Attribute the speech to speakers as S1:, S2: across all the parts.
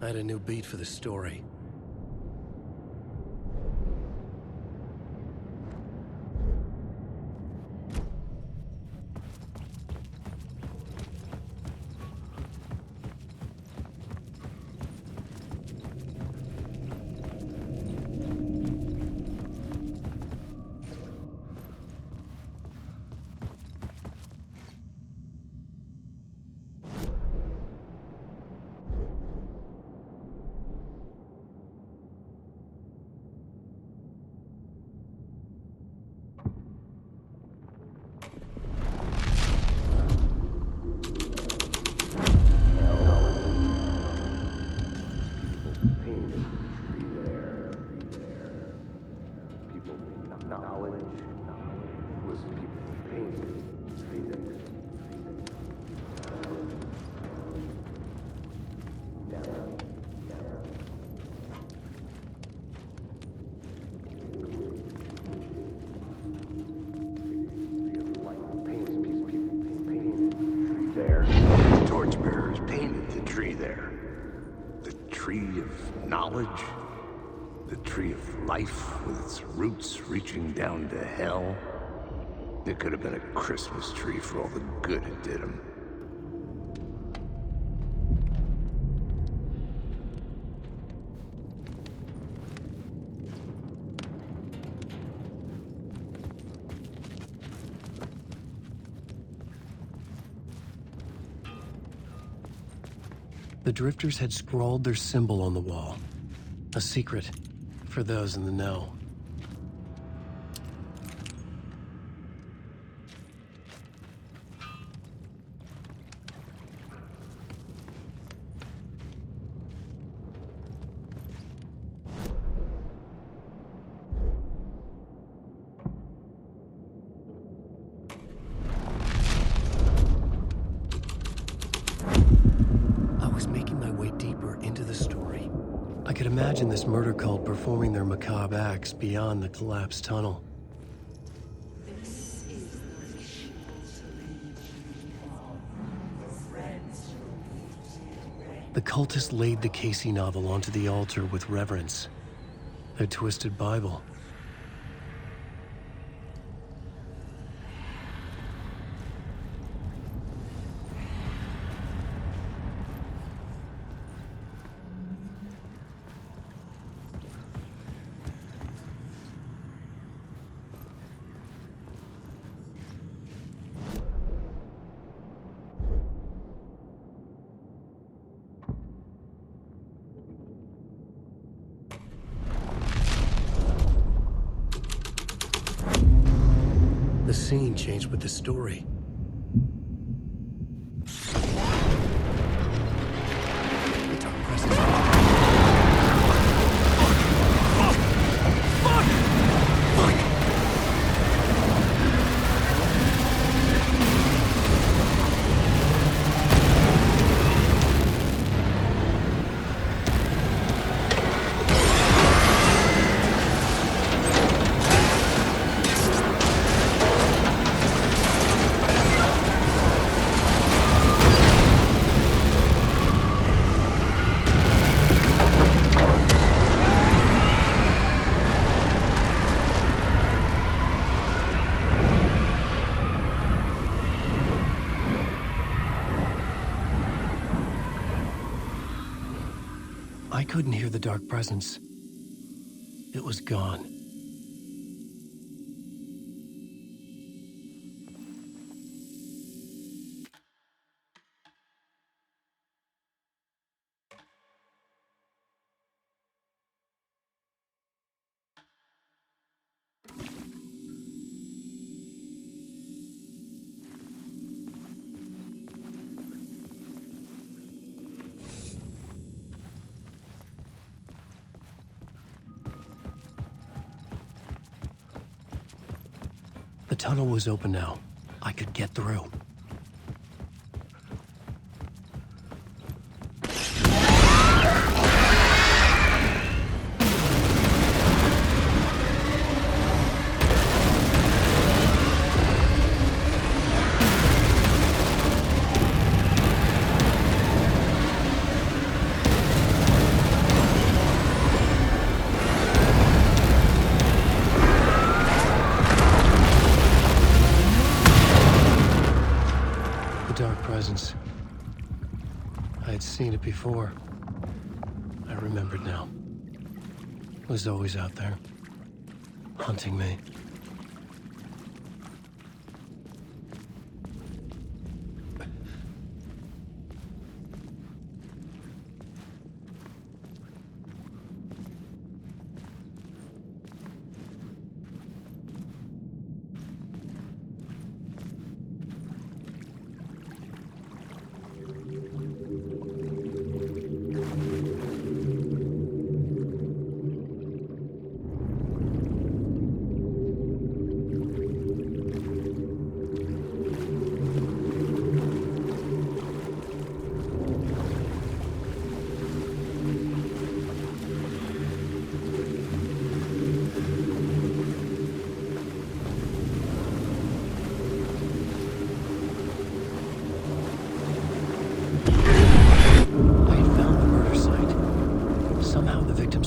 S1: I had a new beat for the story.
S2: Torchbearers painted the tree there. The tree of knowledge. The tree of life with its roots reaching down to hell. It could have been a Christmas tree for all the good it did him.
S1: The drifters had scrawled their symbol on the wall. A secret for those in the know. I could imagine this murder cult performing their macabre acts beyond the collapsed tunnel. The cultists laid the Casey novel onto the altar with reverence. Their twisted Bible. The scene changed with the story. The dark presence. I couldn't hear the dark presence. It was gone. The tunnel was open now. I could get through. dark presence. I had seen it before. I remembered now. It was always out there, hunting me.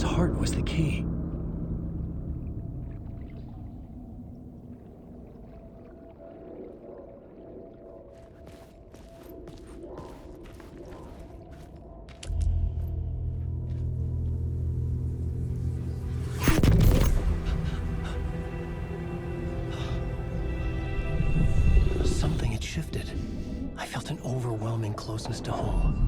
S1: Heart was the key. Something had shifted. I felt an overwhelming closeness to home.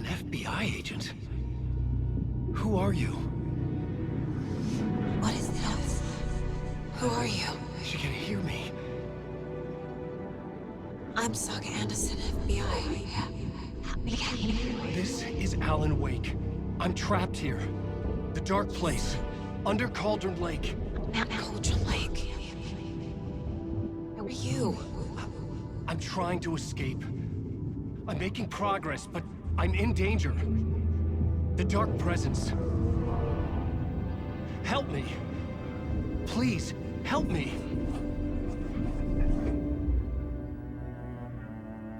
S1: FBI agent? Who are you?
S3: What is this? Who are you?
S1: She can hear me.
S3: I'm Saga Anderson, FBI.
S1: This is Alan Wake. I'm trapped here. The dark place. Under Cauldron Lake.
S3: Cauldron Lake. Who are you?
S1: I'm trying to escape. I'm making progress, but I'm in danger. The dark presence. Help me. Please, help me.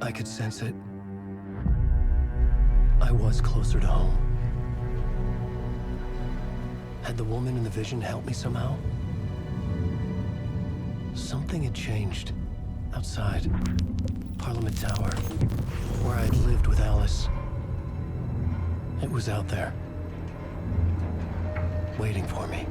S1: I could sense it. I was closer to home. Had the woman in the vision helped me somehow? Something had changed. Outside. Parliament Tower. Where I'd lived with Alice. It was out there. Waiting for me.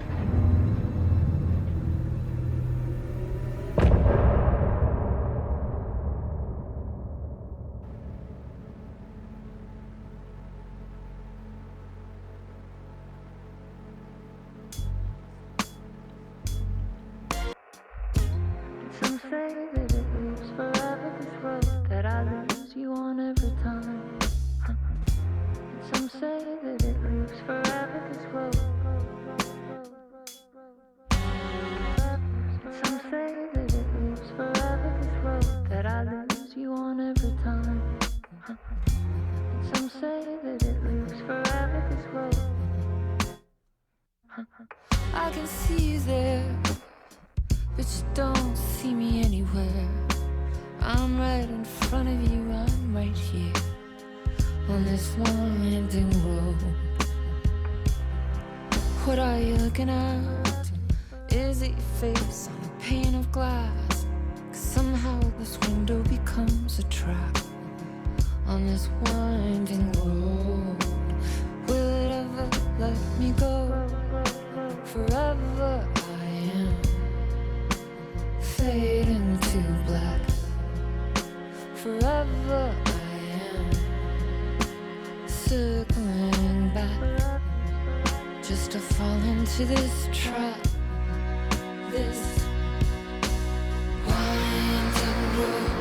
S4: Some say that it lives forever, this road that I lose you on every time. Some say that it lives forever, this road. Some say that it lives forever, this road that I lose you on every time. Some say that it lives forever, this road. I can see you there, but you don't see me anywhere. I'm right in front of you, I'm right here on this winding road. What are you looking at? Is it your face on a pane of glass? 'Cause somehow this window becomes a trap on this winding road. Will it ever let me go? Forever I am fading to black. Forever I am circling back, just to fall into this trap, this winding road.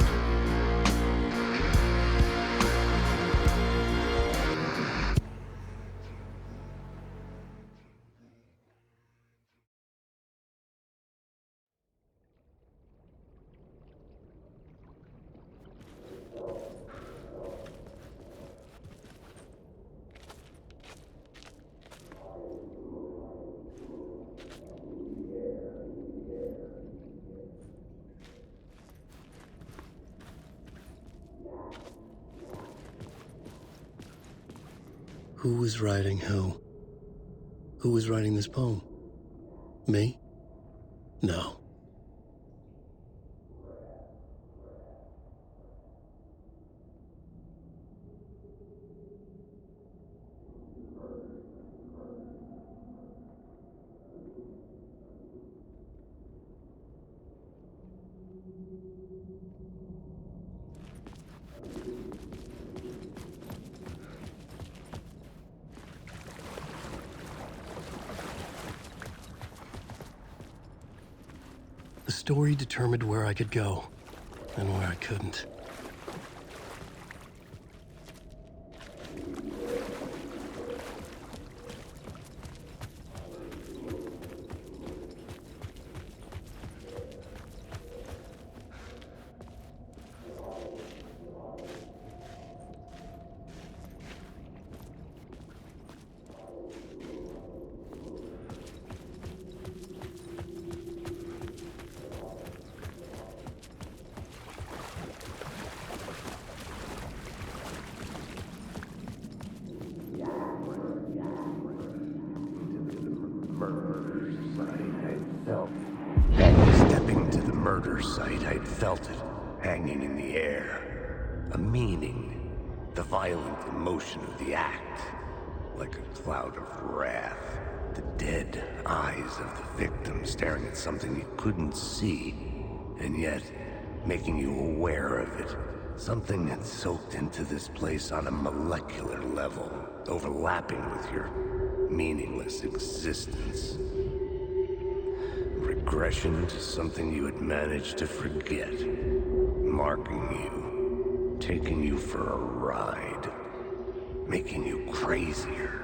S1: Who was writing who? Who was writing this poem? Me? No. The story determined where I could go and where I couldn't.
S2: Stepping to the murder site, I'd felt it hanging in the air. A meaning, the violent emotion of the act, like a cloud of wrath. The dead eyes of the victim staring at something you couldn't see, and yet making you aware of it. Something had soaked into this place on a molecular level, overlapping with your meaningless existence. Regression to something you had managed to forget. Marking you, taking you for a ride, making you crazier.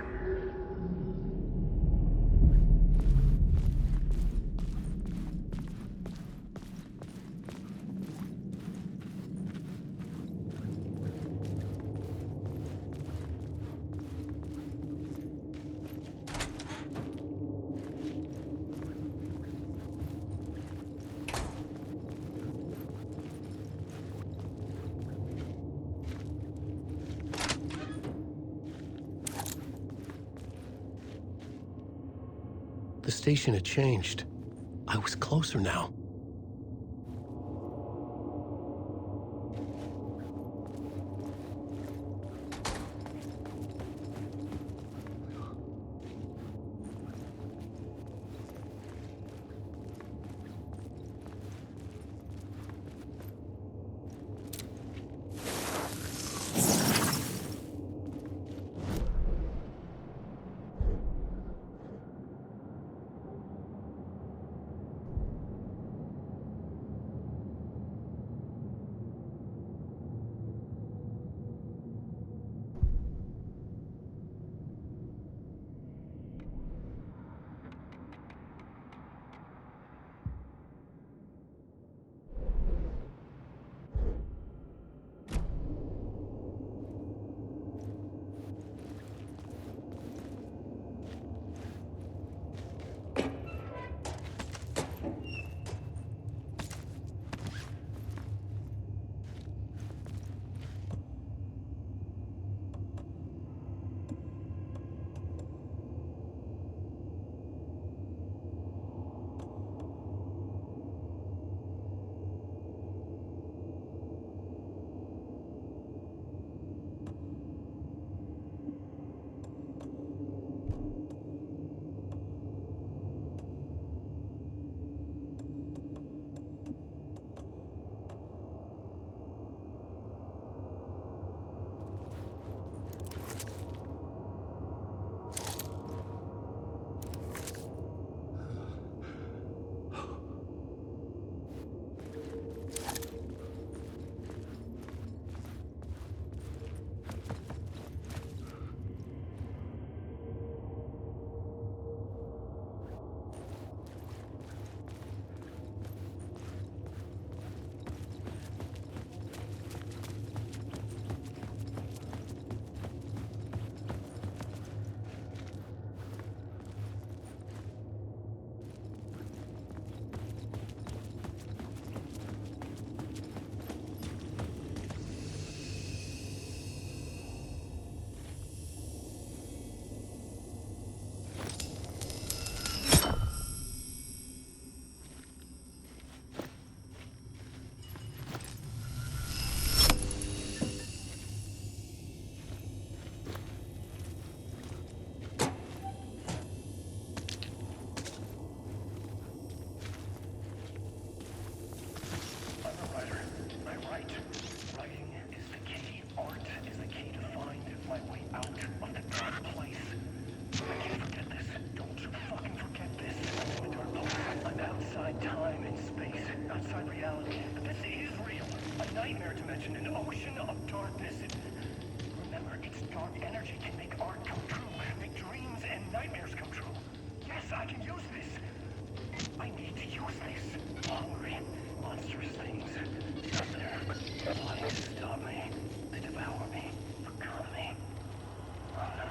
S1: The station had changed. I was closer now.
S5: Alan. This is real. A nightmare dimension, an ocean of darkness. Remember, its dark energy can make art come true, make dreams and nightmares come true. Yes, I can use this. I need to use this. Hungry, monstrous things. Out there, plotting to stop me. They devour me, become me. Oh no.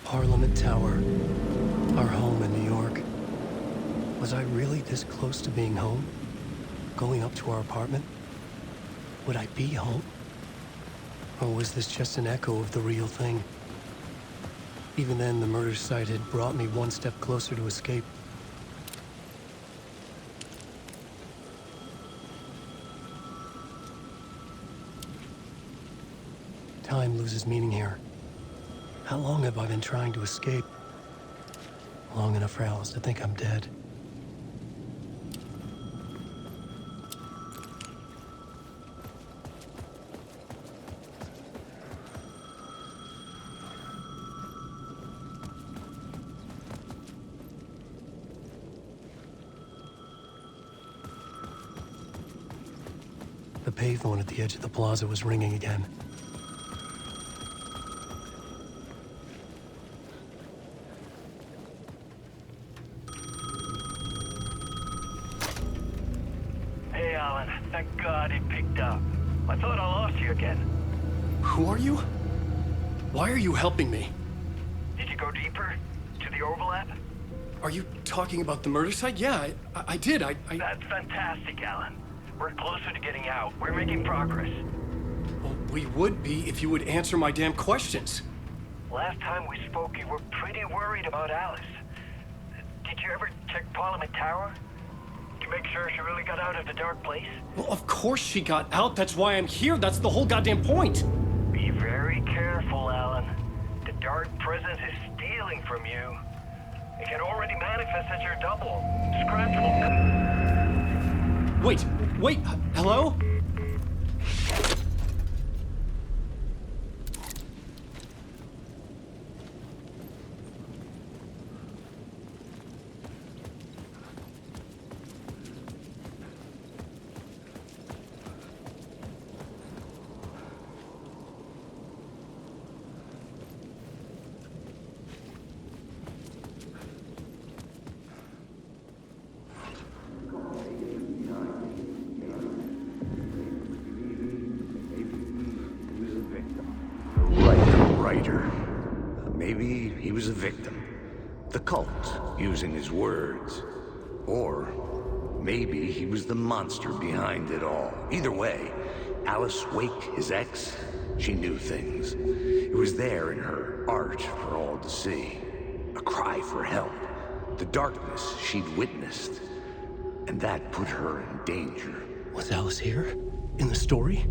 S1: Parliament Tower, our home in New York. Was I really this close to being home? Going up to our apartment? Would I be home? Or was this just an echo of the real thing? Even then, the murder site had brought me one step closer to escape. Time loses meaning here. How long have I been trying to escape? Long enough for Alice to think I'm dead. The payphone at the edge of the plaza was ringing again.
S5: Hey, Alan. Thank God it picked up. I thought I lost you again.
S1: Who are you? Why are you helping me?
S5: Did you go deeper? To the overlap?
S1: Are you talking about the murder site? Yeah, I did.
S5: That's fantastic, Alan. We're closer to getting out. We're making progress.
S1: Well, we would be if you would answer my damn questions.
S5: Last time we spoke, you were pretty worried about Alice. Did you ever check Parliament Tower? To make sure she really got out of the dark place?
S1: Well, of course she got out. That's why I'm here. That's the whole goddamn point.
S5: Be very careful, Alan. The dark presence is stealing from you. It can already manifest as your double. Scratch will...
S1: Wait, hello?
S2: Writer. Maybe he was a victim. The cult, using his words. Or maybe he was the monster behind it all. Either way, Alice Wake, his ex, she knew things. It was there in her art for all to see. A cry for help. The darkness she'd witnessed. And that put her in danger.
S1: Was Alice here? In the story?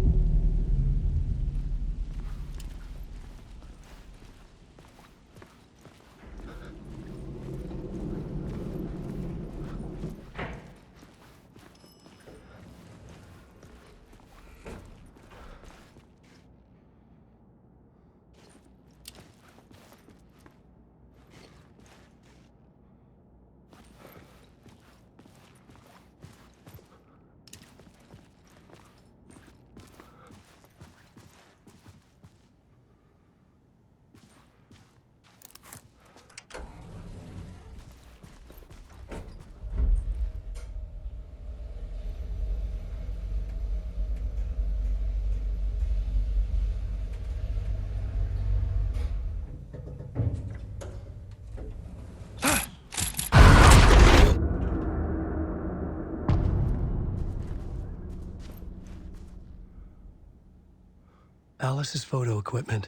S1: Alice's photo equipment.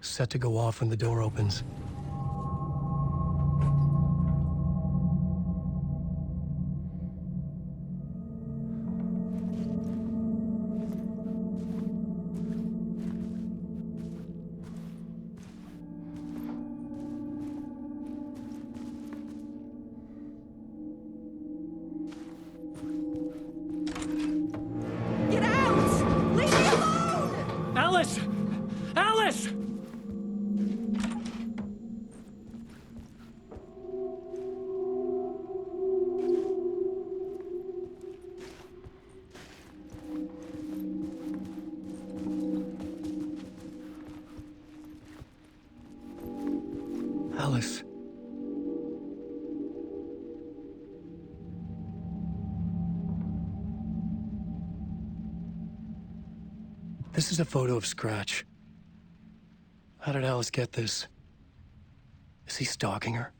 S1: set to go off when the door opens.
S3: Get out! Leave me alone!
S1: Alice! Alice! Alice. This is a photo of Scratch. How did Alice get this? Is he stalking her?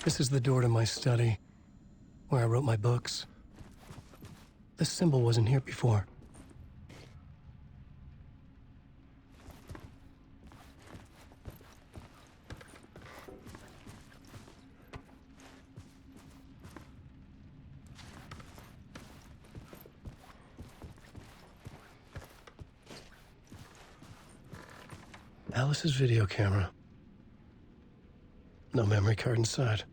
S1: This is the door to my study, where I wrote my books. This symbol wasn't here before. Alice's video camera. No memory card inside.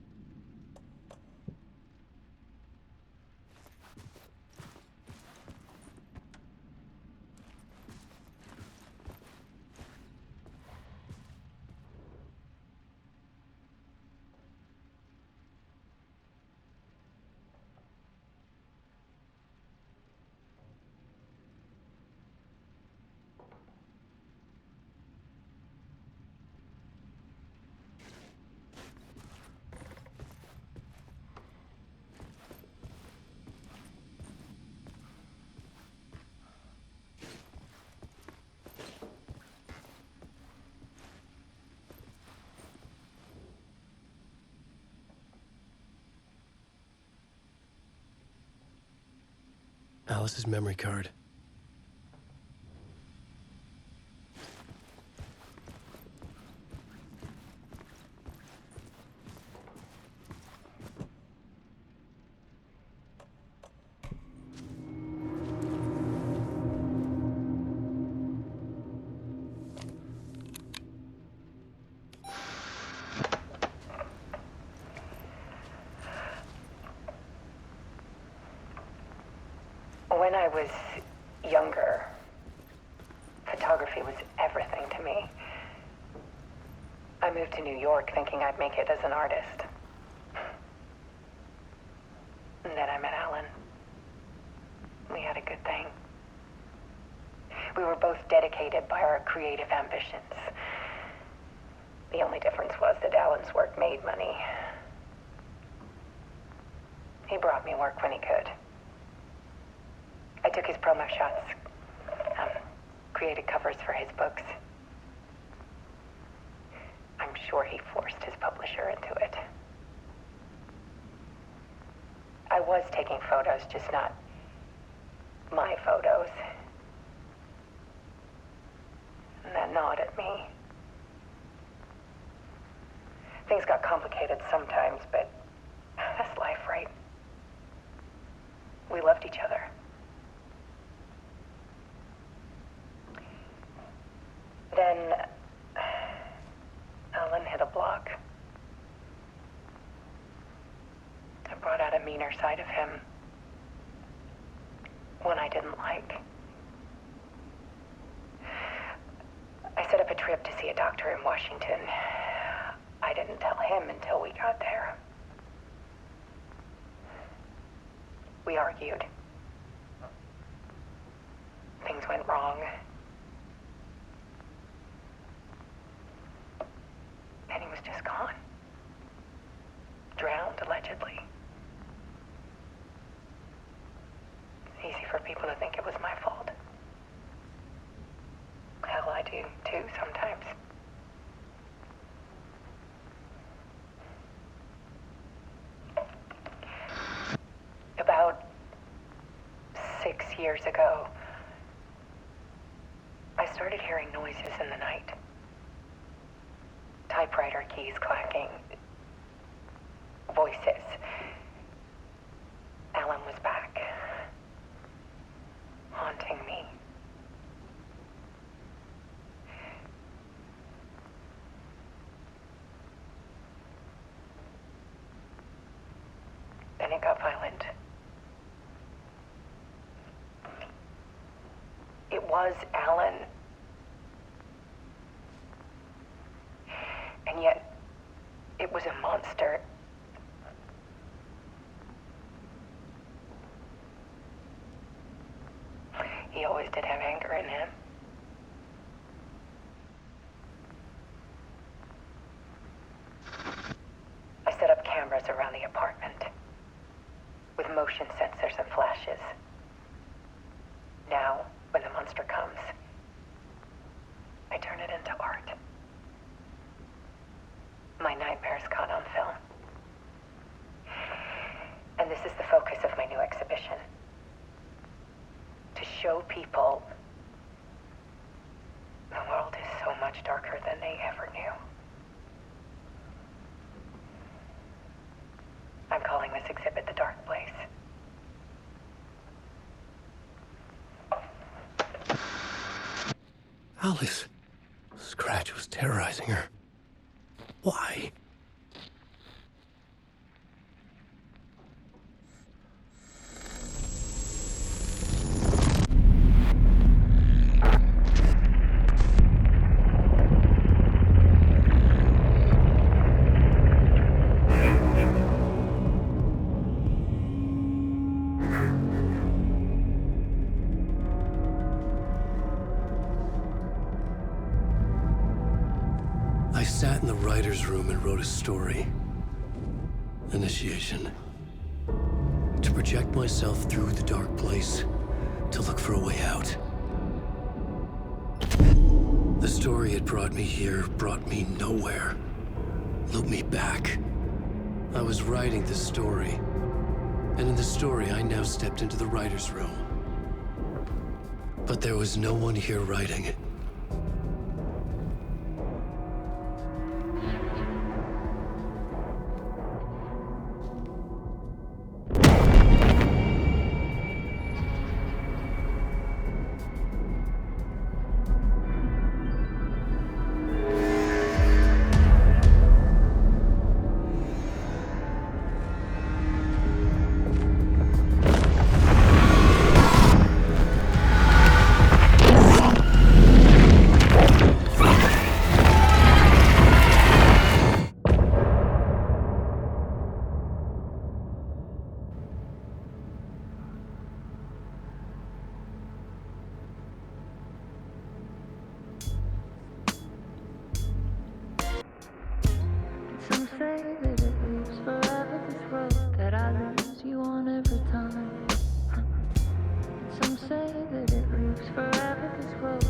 S1: Alice's memory card.
S6: When I was younger, photography was everything to me. I moved to New York thinking I'd make it as an artist. And then I met Alan. We had a good thing. We were both dedicated by our creative ambitions. The only difference was that Alan's work made money. He brought me work when he could. I took his promo shots, created covers for his books. I'm sure he forced his publisher into it. I was taking photos, just not my photos. And that gnawed at me. Things got complicated sometimes, but that's life, right? We loved each other. Then Alan hit a block. I brought out a meaner side of him. One I didn't like. I set up a trip to see a doctor in Washington. I didn't tell him until we got there. We argued. Things went wrong. And he was just gone. Drowned, allegedly. years ago, I started hearing noises in the night. Typewriter keys clacking. Voices. Alan was back. Haunting me. Then it got violent. It was Alan. And yet, it was a monster. He always did have anger in him. I set up cameras around the apartment with motion sensors and flashes. Now, when the monster comes, I turn it into art. My nightmares caught on film. And this is the focus of my new exhibition. To show people the world is so much darker than they ever knew. I'm calling this exhibit The Dark Place.
S1: Alice. Scratch was terrorizing her. Why? I sat in the writer's room and wrote a story. Initiation. To project myself through the dark place, to look for a way out. The story had brought me here, brought me nowhere. Looped me back. I was writing the story. And in the story, I now stepped into the writer's room. But there was no one here writing it.
S4: Some say that it lives forever, this road that I lose you on every time. Some say that it lives forever, this road.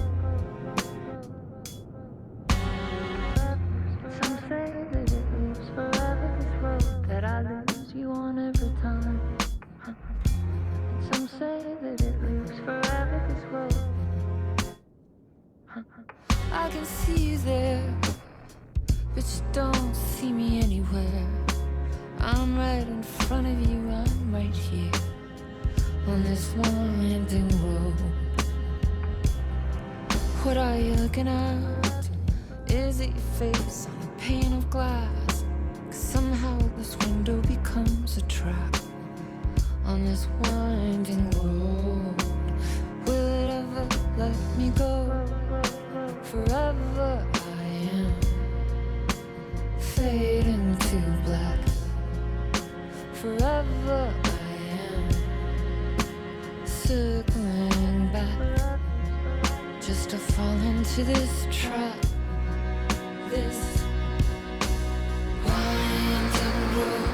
S4: Some say that it lives forever, this road that I lose you on every time. Some say that it lives forever, this road. I can see you there, but you don't see me anywhere. I'm right in front of you, I'm right here on this winding road. What are you looking at? Is it your face on a pane of glass? 'Cause somehow this window becomes a trap on this winding road. Will it ever let me go? Forever I am fading to black. Forever I am circling back, just to fall into this trap, this winding road.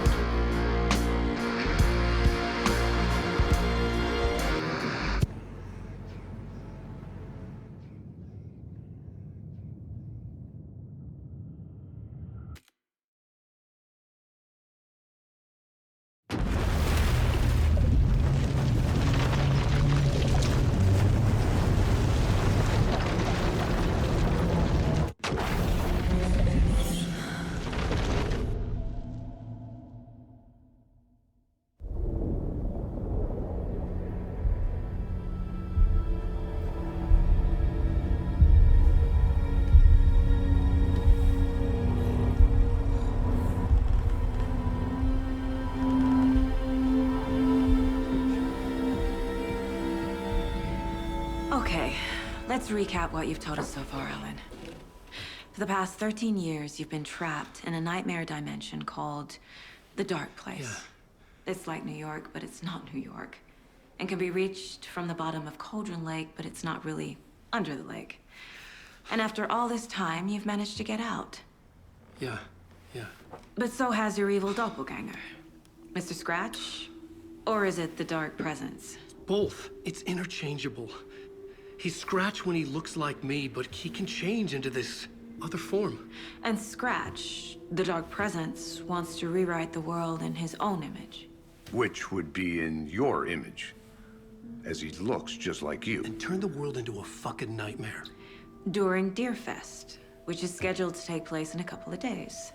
S7: Okay, let's recap what you've told us so far, Alan. For the past 13 years, you've been trapped in a nightmare dimension called the Dark Place.
S1: Yeah.
S7: It's like New York, but it's not New York. And can be reached from the bottom of Cauldron Lake, but it's not really under the lake. And after all this time, you've managed to get out.
S1: Yeah.
S7: But so has your evil doppelganger. Mr. Scratch? Or is it the Dark Presence?
S1: Both. It's interchangeable. He's Scratch when he looks like me, but he can change into this other form.
S7: And Scratch, the Dark Presence, wants to rewrite the world in his own image.
S2: Which would be in your image, as he looks just like you.
S1: And turn the world into a fucking nightmare.
S7: During Deerfest, which is scheduled to take place in a couple of days.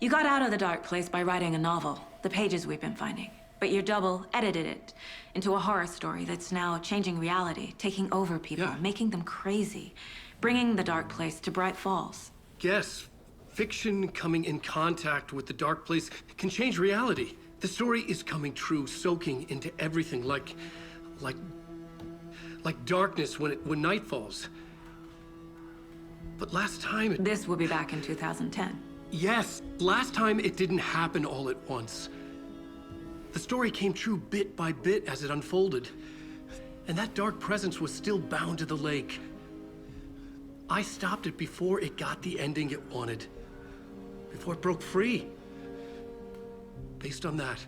S7: You got out of the Dark Place by writing a novel, the pages we've been finding. But your double edited it into a horror story that's now changing reality, taking over people,
S1: Yeah.
S7: making them crazy, bringing the Dark Place to Bright Falls.
S1: Yes, fiction coming in contact with the Dark Place can change reality. The story is coming true, soaking into everything like darkness when night falls. But last time
S7: This will be back in 2010.
S1: Yes, last time it didn't happen all at once. The story came true bit by bit as it unfolded. And that dark presence was still bound to the lake. I stopped it before it got the ending it wanted. Before it broke free. Based on that,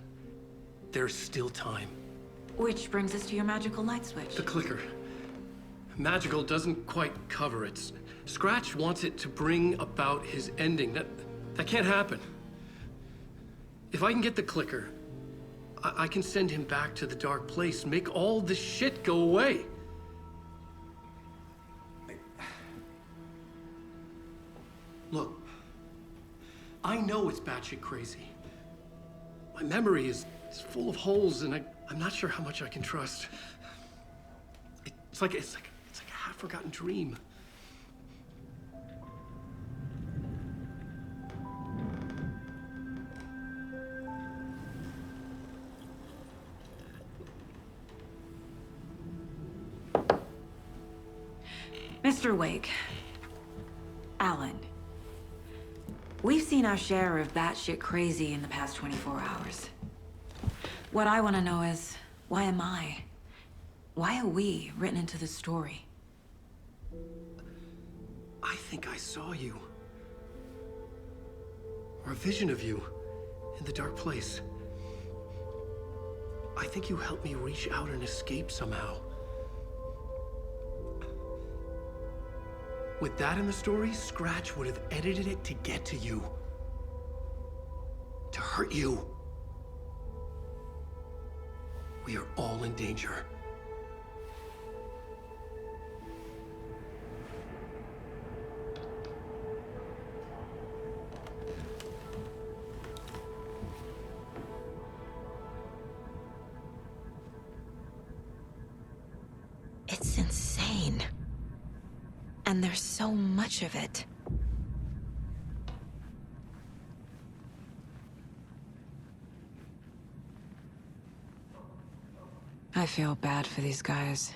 S1: there's still time.
S7: Which brings us to your magical light switch.
S1: The clicker. Magical doesn't quite cover it. Scratch wants it to bring about his ending. That can't happen. If I can get the clicker, I can send him back to the Dark Place, make all this shit go away. Look, I know it's batshit crazy. My memory is full of holes, and I'm not sure how much I can trust. It's like a half-forgotten dream.
S7: Mr. Wake. Alan. We've seen our share of batshit crazy in the past 24 hours. What I want to know is, why am I? Why are we written into the story?
S1: I think I saw you. Or a vision of you in the Dark Place. I think you helped me reach out and escape somehow. With that in the story, Scratch would have edited it to get to you. To hurt you. We are all in danger.
S7: It's insane. And there's so much of it. I feel bad for these guys.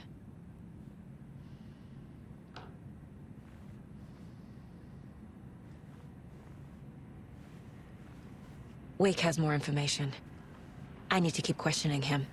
S7: Wake has more information. I need to keep questioning him.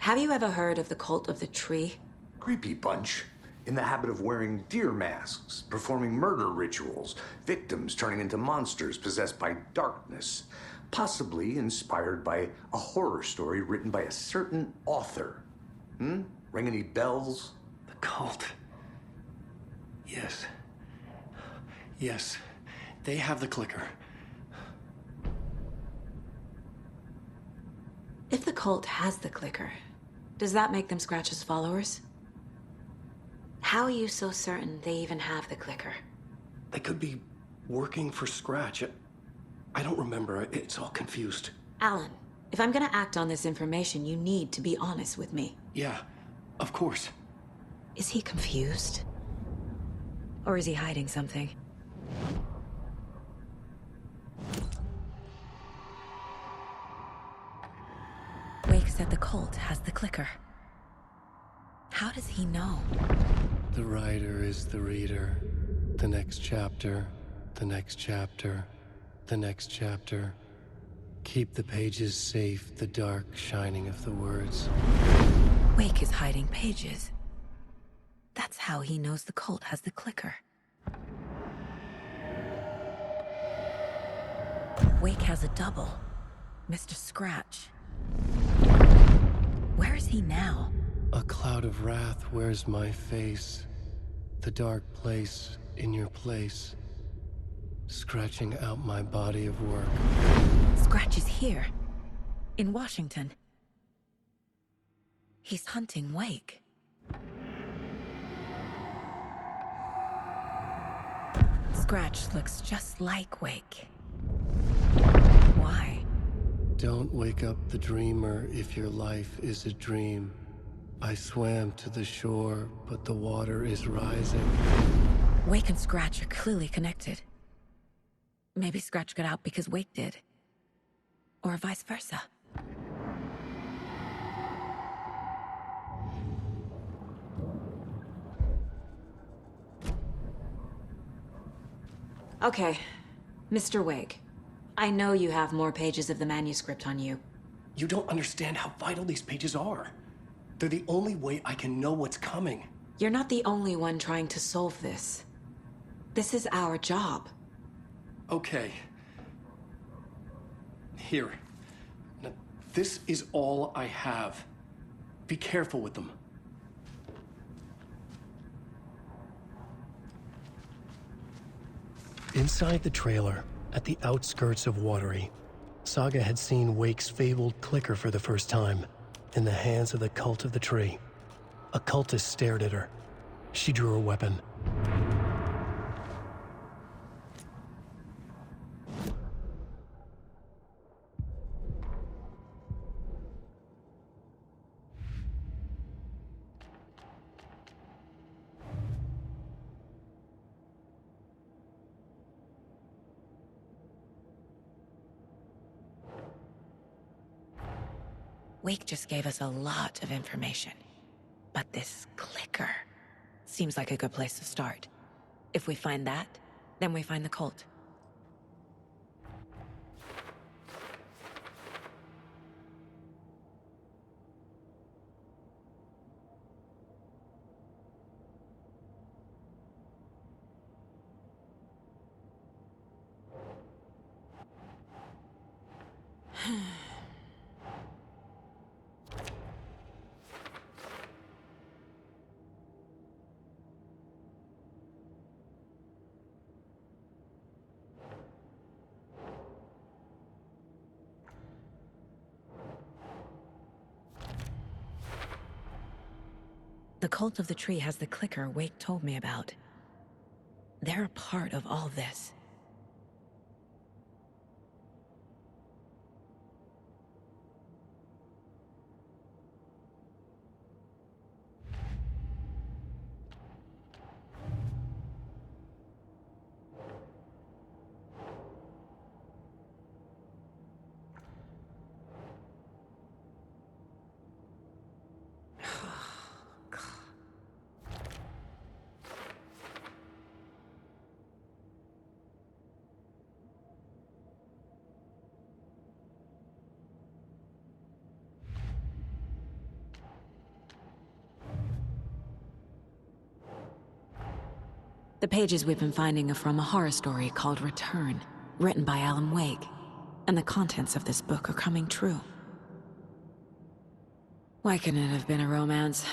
S7: Have you ever heard of the cult of the tree?
S2: Creepy bunch. In the habit of wearing deer masks, performing murder rituals, victims turning into monsters possessed by darkness, possibly inspired by a horror story written by a certain author. Ring any bells?
S1: The cult. Yes. Yes. They have the clicker.
S7: If the cult has the clicker, does that make them Scratch's followers? How are you so certain they even have the clicker?
S1: They could be working for Scratch. I don't remember. It's all confused.
S7: Alan, if I'm gonna act on this information, you need to be honest with me.
S1: Yeah, of course.
S7: Is he confused? Or is he hiding something? Wake said the cult has the clicker. How does he know?
S1: The writer is the reader. The next chapter, the next chapter, the next chapter. Keep the pages safe, the dark shining of the words.
S7: Wake is hiding pages. That's how he knows the cult has the clicker. Wake has a double. Mr. Scratch. Where is he now?
S1: A cloud of wrath wears my face. The dark place in your place. Scratching out my body of work.
S7: Scratch is here. In Washington. He's hunting Wake. Scratch looks just like Wake. Why?
S1: Don't wake up the dreamer if your life is a dream. I swam to the shore, but the water is rising.
S7: Wake and Scratch are clearly connected. Maybe Scratch got out because Wake did. Or vice versa. Okay, Mr. Wake. I know you have more pages of the manuscript on you.
S1: You don't understand how vital these pages are. They're the only way I can know what's coming.
S7: You're not the only one trying to solve this. This is our job.
S1: Okay. Here. Now, this is all I have. Be careful with them. Inside the trailer, at the outskirts of Watery, Saga had seen Wake's fabled clicker for the first time, in the hands of the cult of the tree. A cultist stared at her. She drew her weapon.
S7: Wake just gave us a lot of information. But this clicker seems like a good place to start. If we find that, then we find the cult. The cult of the tree has the clicker Wake told me about. They're a part of all this. The pages we've been finding are from a horror story called Return, written by Alan Wake. And the contents of this book are coming true. Why couldn't it have been a romance?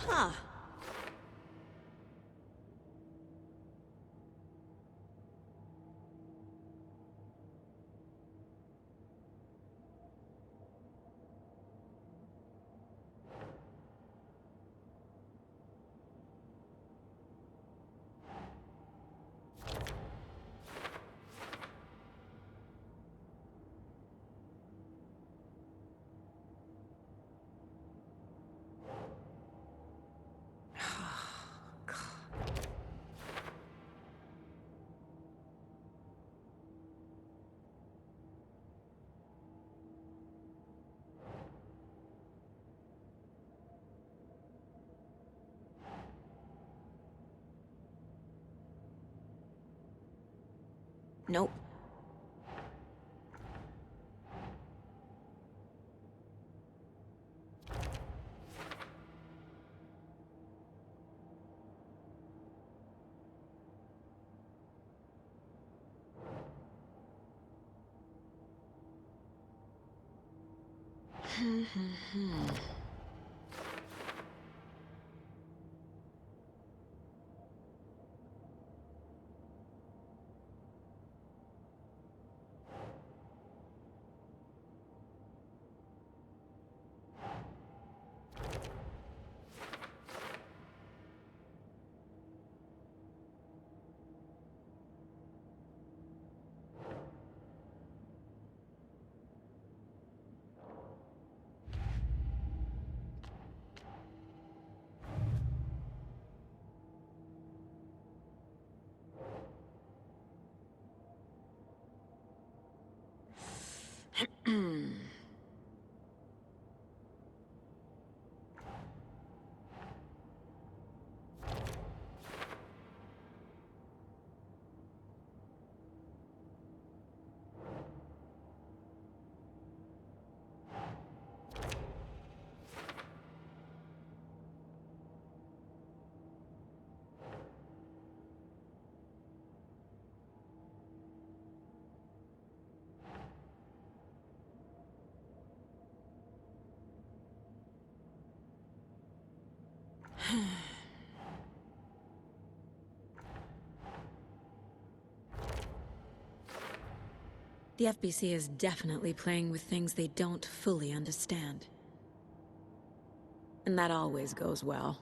S7: Huh. Nope. The FBC is definitely playing with things they don't fully understand. And that always goes well.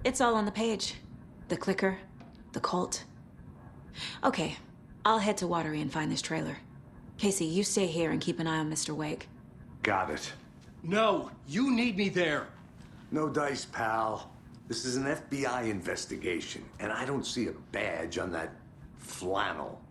S7: It's all on the page. The clicker, the cult. Okay, I'll head to Watery and find this trailer. Casey, you stay here and keep an eye on Mr. Wake.
S2: Got it.
S1: No, you need me there.
S2: No dice, pal. This is an FBI investigation, and I don't see a badge on that flannel.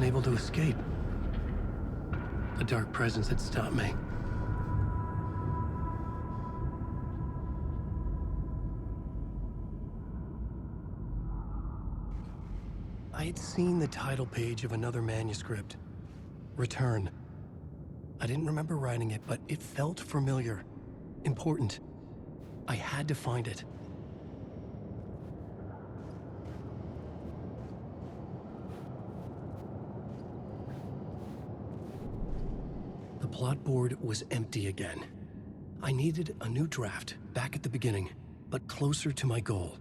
S1: Able to escape. A dark presence had stopped me. I had seen the title page of another manuscript. Return. I didn't remember writing it, but it felt familiar. Important. I had to find it. The plot board was empty again. I needed a new draft, back at the beginning, but closer to my goal.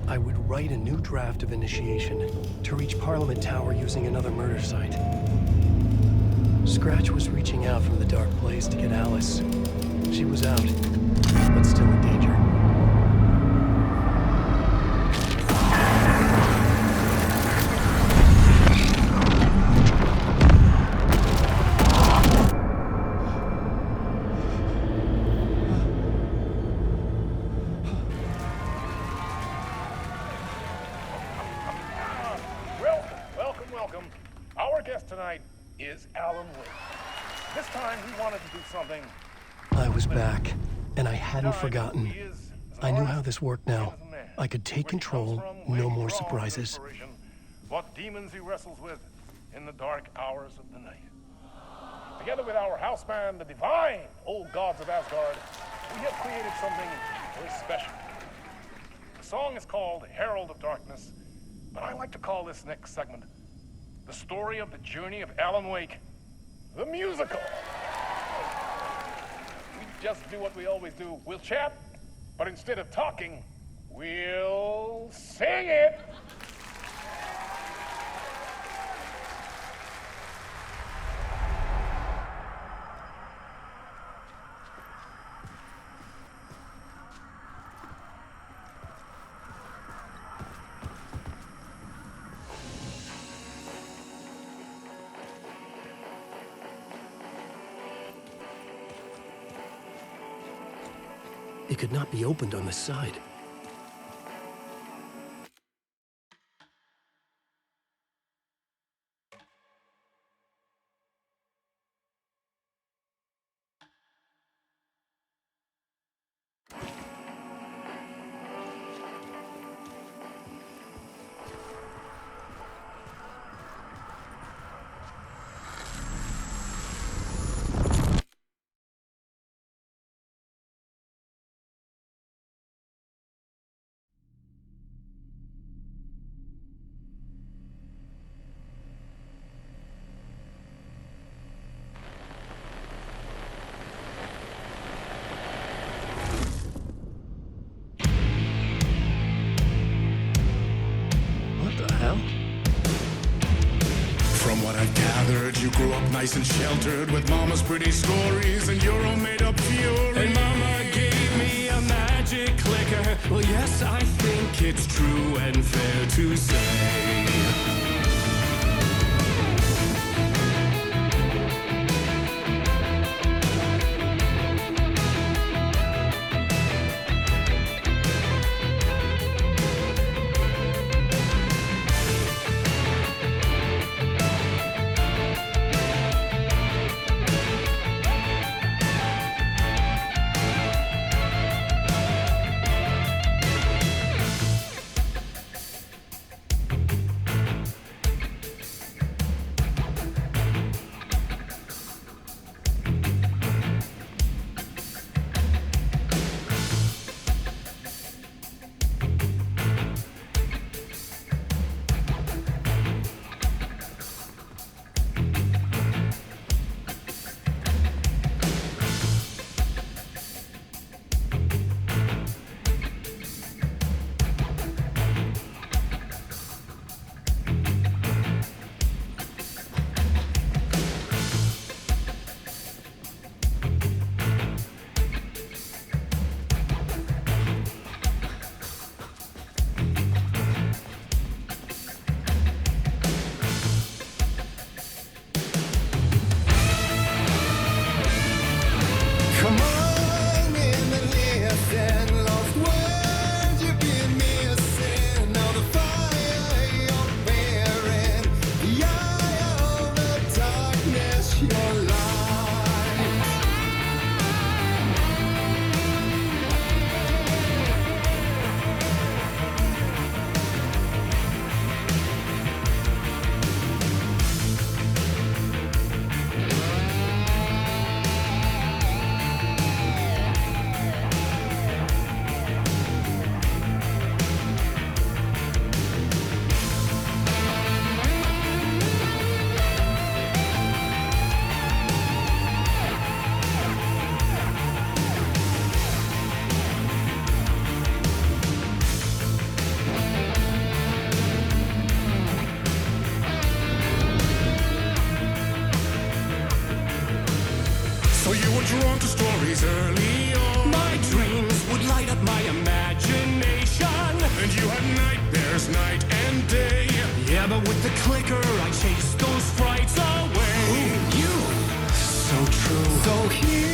S1: I would write a new draft of initiation to reach Parliament Tower using another murder site. Scratch was reaching out from the dark place to get Alice. She was out, but still in danger.
S5: Welcome. Our guest tonight is Alan Wake. This time he wanted to do something.
S1: I was back, and I hadn't forgotten.
S5: He is
S1: I knew how this worked now. I could take control, no more surprises.
S8: What demons he wrestles with in the dark hours of the night. Together with our house band, the divine old gods of Asgard, we have created something very special. The song is called Herald of Darkness, but I like to call this next segment the story of the journey of Alan Wake, the musical. We just do what we always do. We'll chat, but instead of talking, we'll sing it.
S1: It could not be opened on the side.
S9: From what I've gathered, you grew up nice and sheltered with mama's pretty stories and your own made-up fury. And mama gave me a magic clicker. Well, yes, I think it's true and fair to say. So you were drawn to stories early on. My dreams would light up my imagination. And you had nightmares night and day. Yeah, but with the clicker I chased those frights away. Ooh, you, so true. So here